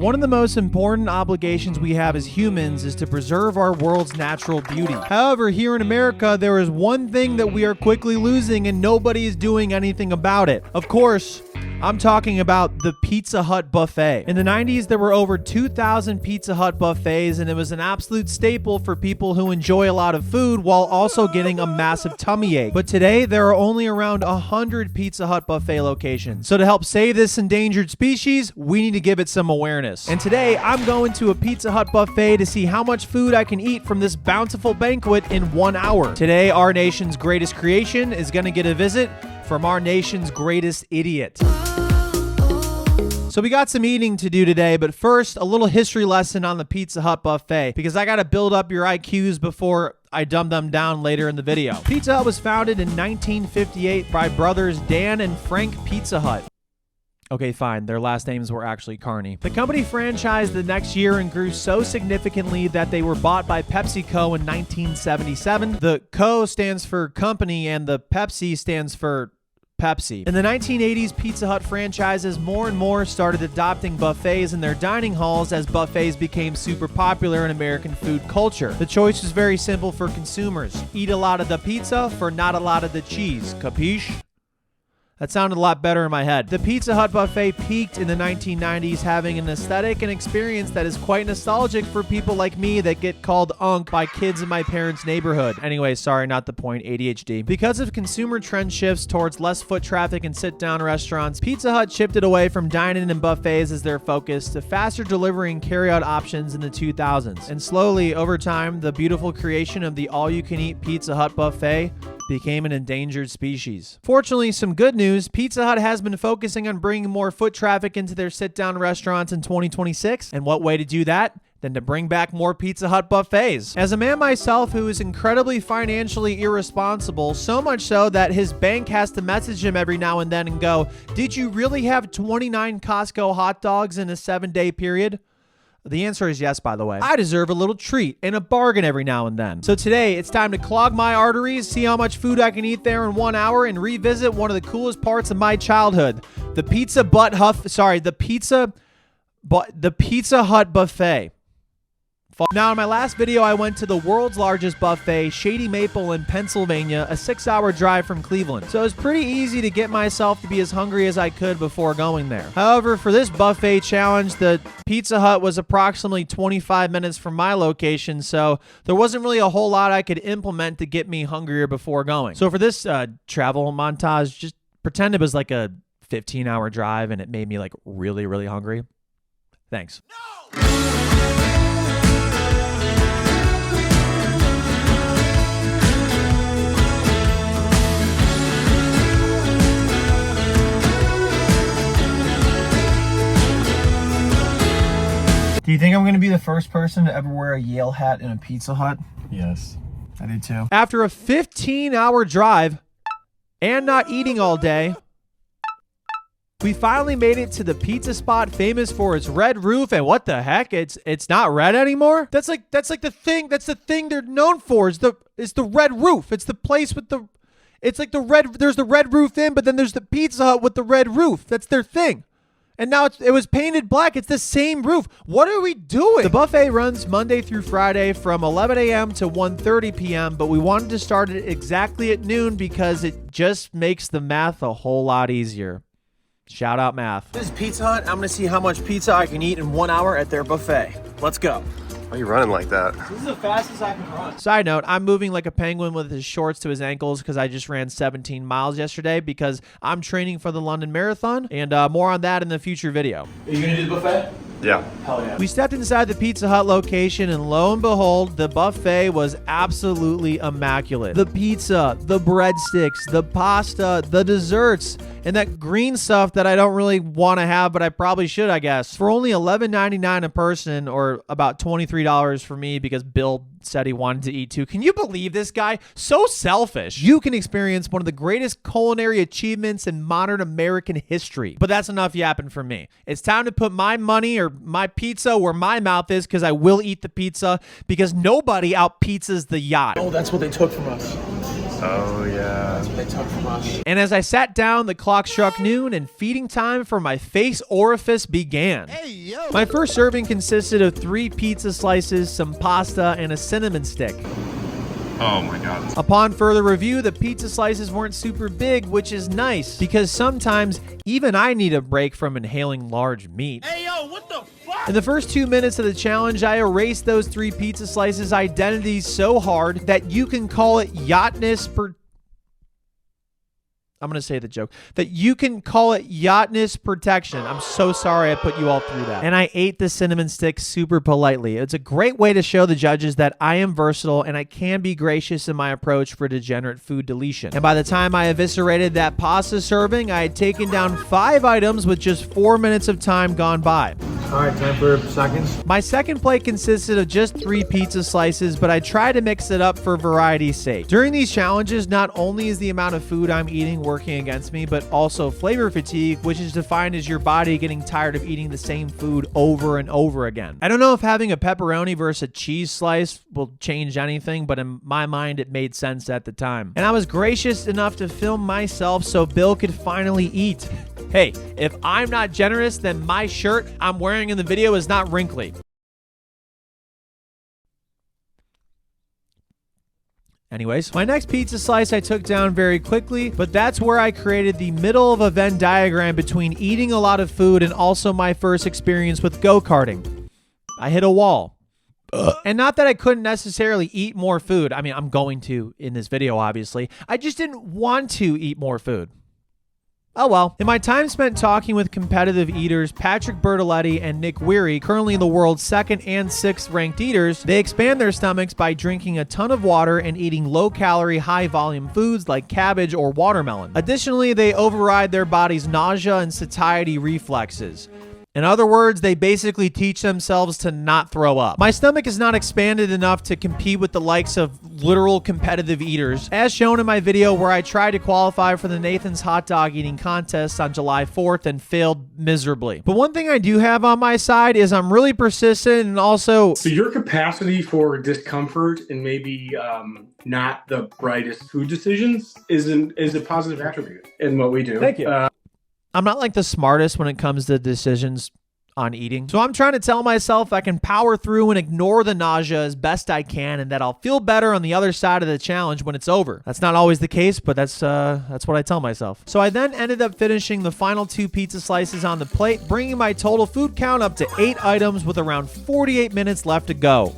One of the most important obligations we have as humans is to preserve our world's natural beauty. However, here in America, there is one thing that we are quickly losing and nobody is doing anything about it. Of course, I'm talking about the Pizza Hut buffet. In the 90s, there were over 2,000 Pizza Hut buffets, and it was an absolute staple for people who enjoy a lot of food while also getting a massive tummy ache. But today, there are only around 100 Pizza Hut buffet locations. So to help save this endangered species, we need to give it some awareness. And today, I'm going to a Pizza Hut buffet to see how much food I can eat from this bountiful banquet in 1 hour. Today, our nation's greatest creation is going to get a visit from our nation's greatest idiot. So we got some eating to do today, but first, a little history lesson on the Pizza Hut buffet, because I got to build up your IQs before I dumb them down later in the video. Pizza Hut was founded in 1958 by brothers Dan and Frank Pizza Hut. Okay, fine. Their last names were actually Carney. The company franchised the next year and grew so significantly that they were bought by PepsiCo in 1977. The Co stands for company and the Pepsi stands for Pepsi. In the 1980s, Pizza Hut franchises more and more started adopting buffets in their dining halls as buffets became super popular in American food culture. The choice was very simple for consumers. Eat a lot of the pizza for not a lot of the cheese. Capiche? That sounded a lot better in my head. The Pizza Hut buffet peaked in the 1990s, having an aesthetic and experience that is quite nostalgic for people like me that get called unk by kids in my parents' neighborhood. Anyway, sorry, not the point, ADHD. Because of consumer trend shifts towards less foot traffic and sit-down restaurants, Pizza Hut shifted away from dine-in and buffets as their focus to faster delivery and carry-out options in the 2000s. And slowly, over time, the beautiful creation of the all-you-can-eat Pizza Hut buffet became an endangered species. Fortunately, some good news, Pizza Hut has been focusing on bringing more foot traffic into their sit-down restaurants in 2026. And what way to do that than to bring back more Pizza Hut buffets? As a man myself who is incredibly financially irresponsible, so much so that his bank has to message him every now and then and go, "Did you really have 29 Costco hot dogs in a 7-day period?" The answer is yes, by the way. I deserve a little treat and a bargain every now and then. So today, it's time to clog my arteries, see how much food I can eat there in 1 hour, and revisit one of the coolest parts of my childhood. The Pizza Hut buffet. Now, in my last video, I went to the world's largest buffet, Shady Maple in Pennsylvania, a 6-hour drive from Cleveland. So it was pretty easy to get myself to be as hungry as I could before going there. However, for this buffet challenge, the Pizza Hut was approximately 25 minutes from my location, so there wasn't really a whole lot I could implement to get me hungrier before going. So for this travel montage, just pretend it was like a 15-hour drive and it made me like really, really hungry. Thanks. No! Do you think I'm going to be the first person to ever wear a Yale hat in a Pizza Hut? Yes, I do too. After a 15-hour drive and not eating all day, we finally made it to the pizza spot famous for its red roof. And what the heck? It's not red anymore? That's like the thing they're known for is the red roof. It's the place with there's the red roof in, but then there's the Pizza Hut with the red roof. That's their thing. And now it was painted black. It's the same roof. What are we doing? The buffet runs Monday through Friday from 11 a.m. to 1:30 p.m., but we wanted to start it exactly at noon because it just makes the math a whole lot easier. Shout out math. This is Pizza Hut. I'm going to see how much pizza I can eat in 1 hour at their buffet. Let's go. Why are you running like that? This is the fastest I can run. Side note, I'm moving like a penguin with his shorts to his ankles because I just ran 17 miles yesterday because I'm training for the London Marathon, and more on that in the future video. Are you going to do the buffet? Yeah. Hell yeah. We stepped inside the Pizza Hut location, and lo and behold, the buffet was absolutely immaculate. The pizza, the breadsticks, the pasta, the desserts, and that green stuff that I don't really want to have, but I probably should, I guess. For only $11.99 a person, or about $23 for me because Bill said he wanted to eat too. Can you believe this guy? So selfish. You can experience one of the greatest culinary achievements in modern American history. But that's enough yapping for me. It's time to put my money or my pizza where my mouth is, because I will eat the pizza, because nobody out pizzas the yacht. Oh, that's what they took from us. Oh, yeah. That's what they took from us. And as I sat down, the clock struck noon and feeding time for my face orifice began. My first serving consisted of 3 pizza slices, some pasta, and a cinnamon stick. Oh, my God. Upon further review, the pizza slices weren't super big, which is nice because sometimes even I need a break from inhaling large meat. Hey, yo, what the fuck? In the first 2 minutes of the challenge, I erased those 3 pizza slices' identities so hard that you can call it I'm going to say the joke. That you can call it yachtness protection. I'm so sorry I put you all through that. And I ate the cinnamon stick super politely. It's a great way to show the judges that I am versatile and I can be gracious in my approach for degenerate food deletion. And by the time I eviscerated that pasta serving, I had taken down 5 items with just 4 minutes of time gone by. All right, time for seconds. My second plate consisted of just 3 pizza slices, but I tried to mix it up for variety's sake. During these challenges, not only is the amount of food I'm eating working against me, but also flavor fatigue, which is defined as your body getting tired of eating the same food over and over again. I don't know if having a pepperoni versus a cheese slice will change anything, but in my mind, it made sense at the time. And I was gracious enough to film myself so Bill could finally eat. Hey, if I'm not generous, then my shirt I'm wearing in the video is not wrinkly. Anyways, my next pizza slice I took down very quickly, but that's where I created the middle of a Venn diagram between eating a lot of food and also my first experience with go-karting. I hit a wall. And not that I couldn't necessarily eat more food. I mean, I'm going to in this video, obviously. I just didn't want to eat more food. Oh well. In my time spent talking with competitive eaters, Patrick Bertoletti and Nick Weary, currently the world's 2nd and 6th ranked eaters, they expand their stomachs by drinking a ton of water and eating low-calorie, high-volume foods like cabbage or watermelon. Additionally, they override their body's nausea and satiety reflexes. In other words, they basically teach themselves to not throw up. My stomach is not expanded enough to compete with the likes of literal competitive eaters, as shown in my video where I tried to qualify for the Nathan's hot dog eating contest on July 4th and failed miserably. But one thing I do have on my side is I'm really persistent and also... So your capacity for discomfort and maybe not the brightest food decisions is a positive attribute in what we do. Thank you. I'm not like the smartest when it comes to decisions on eating. So I'm trying to tell myself I can power through and ignore the nausea as best I can and that I'll feel better on the other side of the challenge when it's over. That's not always the case, but that's what I tell myself. So I then ended up finishing the final 2 pizza slices on the plate, bringing my total food count up to 8 items with around 48 minutes left to go.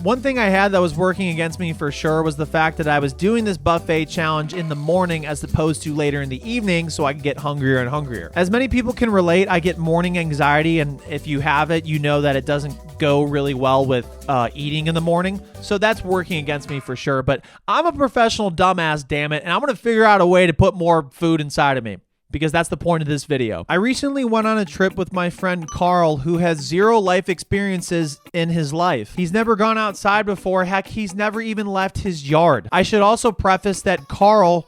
One thing I had that was working against me for sure was the fact that I was doing this buffet challenge in the morning as opposed to later in the evening, so I could get hungrier and hungrier. As many people can relate, I get morning anxiety, and if you have it, you know that it doesn't go really well with eating in the morning, so that's working against me for sure. But I'm a professional dumbass, damn it, and I'm gonna figure out a way to put more food inside of me, because that's the point of this video. I recently went on a trip with my friend Carl, who has 0 life experiences in his life. He's never gone outside before. Heck, he's never even left his yard. I should also preface that Carl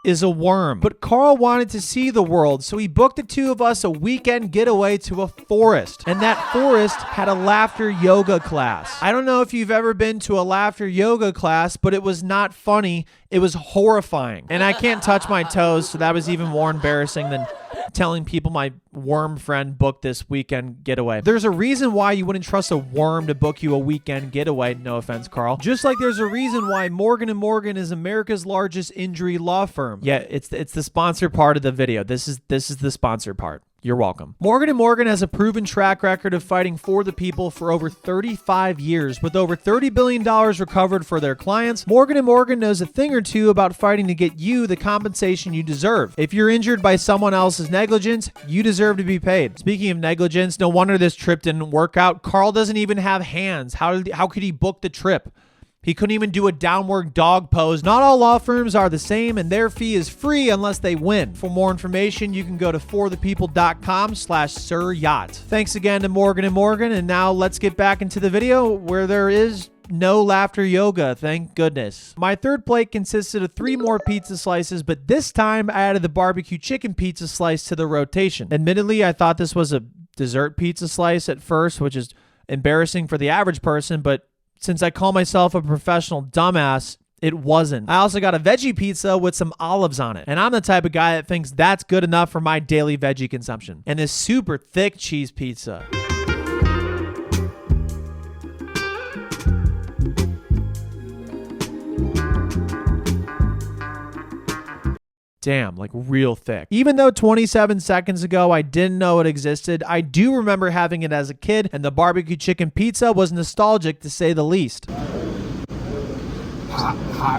is a worm. But Carl wanted to see the world, so he booked the 2 of us a weekend getaway to a forest. And that forest had a laughter yoga class. I don't know if you've ever been to a laughter yoga class, but it was not funny. It was horrifying. And I can't touch my toes, so that was even more embarrassing than telling people my worm friend booked this weekend getaway. There's a reason why you wouldn't trust a worm to book you a weekend getaway. No offense, Carl. Just like there's a reason why Morgan & Morgan is America's largest injury law firm. Yeah, it's the sponsor part of the video. This is the sponsor part. You're welcome. Morgan & Morgan has a proven track record of fighting for the people for over 35 years. With over $30 billion recovered for their clients, Morgan & Morgan knows a thing or two about fighting to get you the compensation you deserve. If you're injured by someone else's negligence, you deserve to be paid. Speaking of negligence, no wonder this trip didn't work out. Carl doesn't even have hands. How could he book the trip? He couldn't even do a downward dog pose. Not all law firms are the same, and their fee is free unless they win. For more information, you can go to forthepeople.com/SirYacht. Thanks again to Morgan & Morgan, and now let's get back into the video where there is no laughter yoga, thank goodness. My third plate consisted of 3 more pizza slices, but this time I added the barbecue chicken pizza slice to the rotation. Admittedly, I thought this was a dessert pizza slice at first, which is embarrassing for the average person, but since I call myself a professional dumbass, It wasn't. I also got a veggie pizza with some olives on it. And I'm the type of guy that thinks that's good enough for my daily veggie consumption. And this super thick cheese pizza. Damn, like real thick. Even though 27 seconds ago I didn't know it existed, I do remember having it as a kid, and the barbecue chicken pizza was nostalgic to say the least.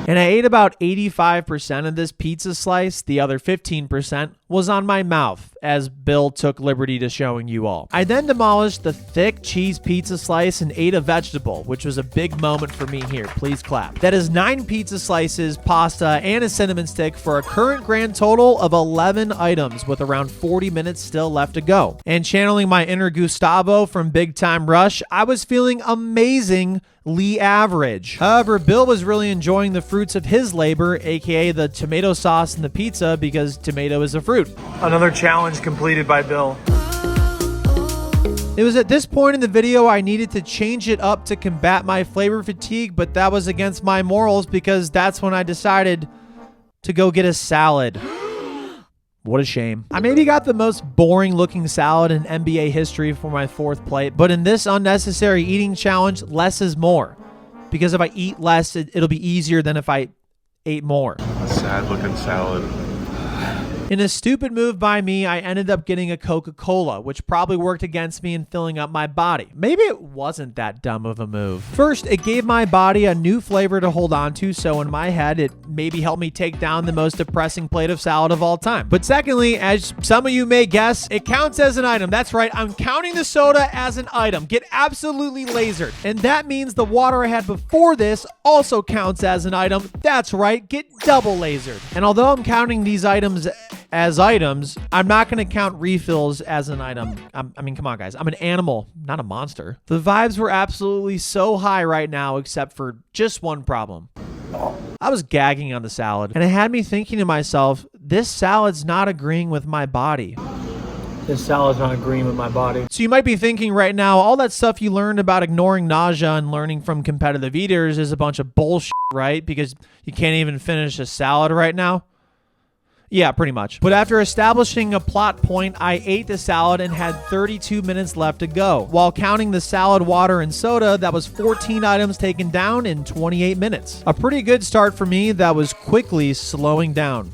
And I ate about 85% of this pizza slice. The other 15% was on my mouth, as Bill took liberty to showing you all. I then demolished the thick cheese pizza slice and ate a vegetable, which was a big moment for me here. Please clap. That is 9 pizza slices, pasta, and a cinnamon stick for a current grand total of 11 items with around 40 minutes still left to go. And channeling my inner Gustavo from Big Time Rush, I was feeling amazingly average. However, Bill was really enjoying the fruits of his labor, aka the tomato sauce in the pizza, because tomato is a fruit. Another challenge completed by Bill. It was at this point in the video I needed to change it up to combat my flavor fatigue, but that was against my morals because that's when I decided to go get a salad. What a shame. I maybe got the most boring looking salad in NBA history for my 4th plate, but in this unnecessary eating challenge, less is more. Because if I eat less, it'll be easier than if I ate more. A sad looking salad. In a stupid move by me, I ended up getting a Coca-Cola, which probably worked against me in filling up my body. Maybe it wasn't that dumb of a move. First, it gave my body a new flavor to hold on to, so in my head, it maybe helped me take down the most depressing plate of salad of all time. But secondly, as some of you may guess, it counts as an item. That's right, I'm counting the soda as an item. Get absolutely lasered. And that means the water I had before this also counts as an item. That's right, get double lasered. And although I'm counting these items as items, I'm not going to count refills as an item. I mean, come on, guys. I'm an animal, not a monster. The vibes were absolutely so high right now, except for just one problem. I was gagging on the salad, and it had me thinking to myself, this salad's not agreeing with my body. This salad's not agreeing with my body. So you might be thinking right now, all that stuff you learned about ignoring nausea and learning from competitive eaters is a bunch of bullshit, right? Because you can't even finish a salad right now. Yeah, pretty much. But after establishing a plot point, I ate the salad and had 32 minutes left to go. While counting the salad, water, and soda, that was 14 items taken down in 28 minutes. A pretty good start for me that was quickly slowing down.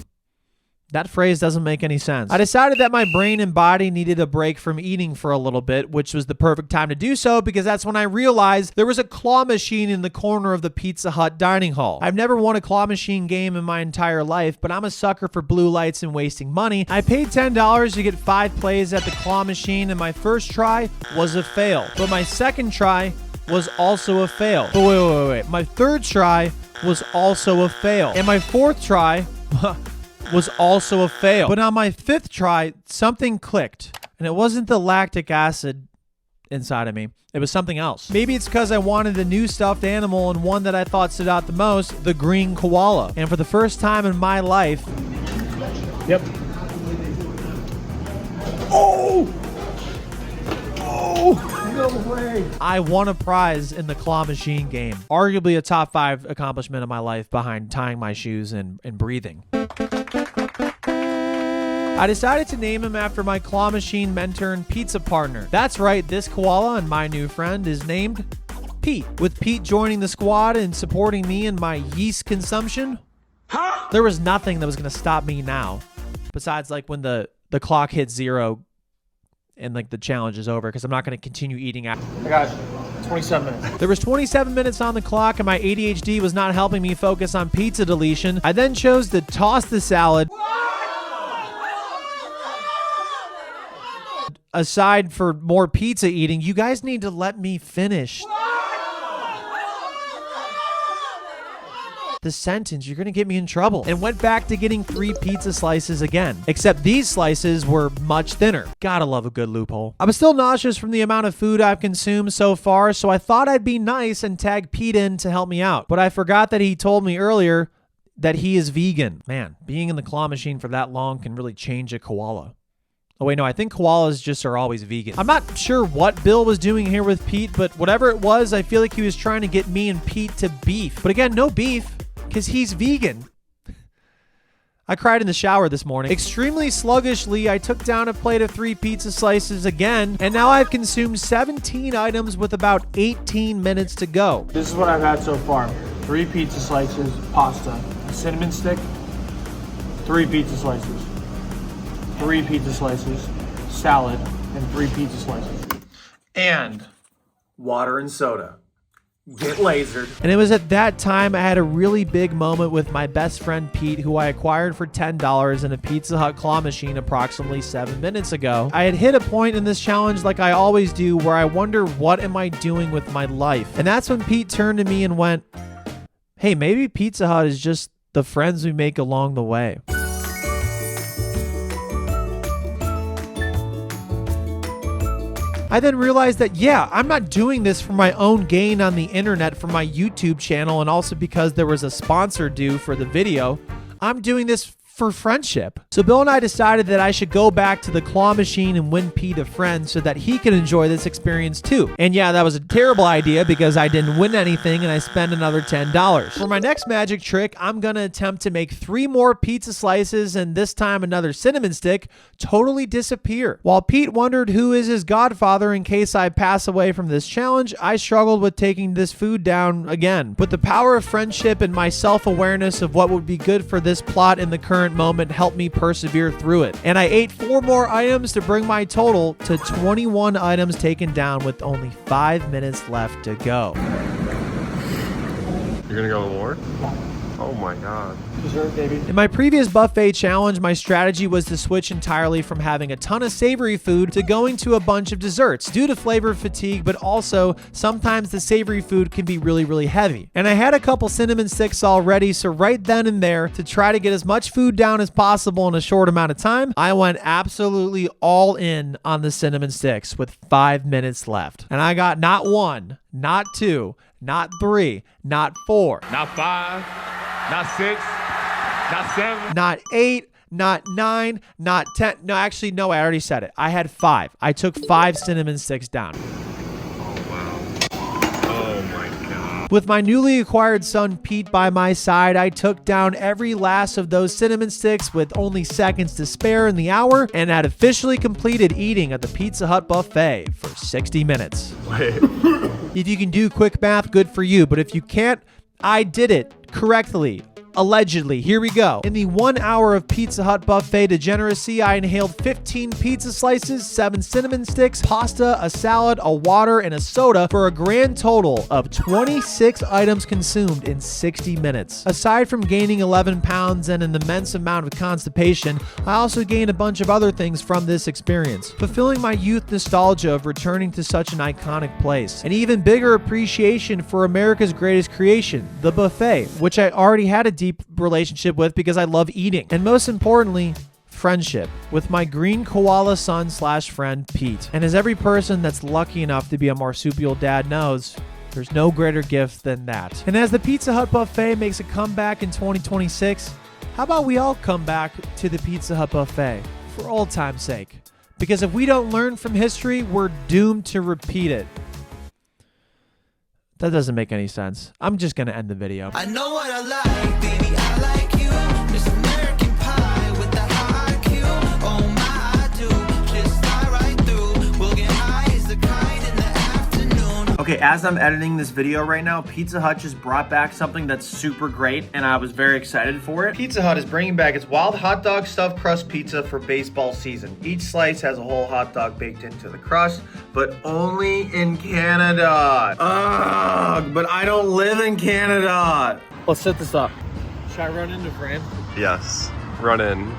That phrase doesn't make any sense. I decided that my brain and body needed a break from eating for a little bit, which was the perfect time to do so because that's when I realized there was a claw machine in the corner of the Pizza Hut dining hall. I've never won a claw machine game in my entire life, but I'm a sucker for blue lights and wasting money. I paid $10 to get 5 plays at the claw machine, and my first try was a fail. But my second try was also a fail. But wait. My third try was also a fail. And my fourth try was also a fail. But on my 5th try, something clicked. And it wasn't the lactic acid inside of me. It was something else. Maybe it's because I wanted a new stuffed animal and one that I thought stood out the most, the green koala. And for the first time in my life... Yep. Oh! No way. I won a prize in the claw machine game. Arguably a top 5 accomplishment of my life behind tying my shoes and breathing. I decided to name him after my claw machine mentor and pizza partner. That's right, this koala and my new friend is named Pete. With Pete joining the squad and supporting me in my yeast consumption, there was nothing that was going to stop me now. Besides like when the clock hits 0 and like the challenge is over, because I'm not going to continue eating after. I got 27 minutes. There was 27 minutes on the clock and my ADHD was not helping me focus on pizza deletion. I then chose to toss the salad aside for more pizza eating. You guys need to let me finish the sentence. You're gonna get me in trouble. And went back to getting 3 pizza slices again, except these slices were much thinner. Gotta love a good loophole. I was still nauseous from the amount of food I've consumed so far, so I thought I'd be nice and tag Pete in to help me out, but I forgot that he told me earlier that he is vegan. Man, being in the claw machine for that long can really change a koala. Oh wait, no, I think koalas just are always vegan. I'm not sure what Bill was doing here with Pete, but whatever it was, I feel like he was trying to get me and Pete to beef. But again, no beef. because he's vegan. I cried in the shower this morning. Extremely sluggishly, I took down a plate of 3 pizza slices again, and now I've consumed 17 items with about 18 minutes to go. This is what I've had so far. 3 pizza slices, pasta, a cinnamon stick, 3 pizza slices, 3 pizza slices, salad, and 3 pizza slices. And water and soda. Get lasered. And it was at that time I had a really big moment with my best friend Pete, who I acquired for $10 in a Pizza Hut claw machine approximately 7 minutes ago. I had hit a point in this challenge, like I always do, where I wonder, what am I doing with my life? And that's when Pete turned to me and went, hey, maybe Pizza Hut is just the friends we make along the way. I then realized that, yeah, I'm not doing this for my own gain on the internet for my YouTube channel and also because there was a sponsor due for the video. I'm doing this for friendship. So Bill and I decided that I should go back to the claw machine and win Pete a friend so that he could enjoy this experience too. And yeah, that was a terrible idea because I didn't win anything and I spent another $10. For my next magic trick, I'm gonna attempt to make 3 more pizza slices and this time another cinnamon stick totally disappear. While Pete wondered who is his godfather in case I pass away from this challenge, I struggled with taking this food down again. But the power of friendship and my self-awareness of what would be good for this plot in the current moment helped me persevere through it. And I ate 4 more items to bring my total to 21 items taken down with only 5 minutes left to go. You're gonna go more? Oh my god. Dessert, baby. In my previous buffet challenge, my strategy was to switch entirely from having a ton of savory food to going to a bunch of desserts due to flavor fatigue, but also sometimes the savory food can be really, really heavy. And I had a couple cinnamon sticks already, so right then and there, to try to get as much food down as possible in a short amount of time, I went absolutely all in on the cinnamon sticks with 5 minutes left. And I got not 1, not 2, not 3, not 4, not 5, not 6, not 7, not 8, not 9, not 10. No, actually, no, I already said it. I had 5. I took 5 cinnamon sticks down. With my newly acquired son Pete by my side, I took down every last of those cinnamon sticks with only seconds to spare in the hour and had officially completed eating at the Pizza Hut buffet for 60 minutes. Wait. If you can do quick math, good for you, but if you can't, I did it correctly. Allegedly. Here we go. In the 1 hour of Pizza Hut buffet degeneracy, I inhaled 15 pizza slices, 7 cinnamon sticks, pasta, a salad, a water, and a soda for a grand total of 26 items consumed in 60 minutes. Aside from gaining 11 pounds and an immense amount of constipation, I also gained a bunch of other things from this experience, fulfilling my youth nostalgia of returning to such an iconic place. An even bigger appreciation for America's greatest creation, the buffet, which I already had a deep relationship with because I love eating. And most importantly, friendship with my green koala son / friend Pete. And as every person that's lucky enough to be a marsupial dad knows, there's no greater gift than that. And as the Pizza Hut buffet makes a comeback in 2026, how about we all come back to the Pizza Hut buffet for old time's sake? Because if we don't learn from history, we're doomed to repeat it. That doesn't make any sense. I'm just gonna end the video. I know what I like, baby, I like you. Just American pie with the high Q. Oh my, I do. Just fly right through. We'll get high as the kite in the afternoon. Okay, as I'm editing this video right now, Pizza Hut just brought back something that's super great, and I was very excited for it. Pizza Hut is bringing back its wild hot dog stuffed crust pizza for baseball season. Each slice has a whole hot dog baked into the crust, but only in Canada. Ugh, but I don't live in Canada. Let's set this up. Should I run into frame? Yes. Run in.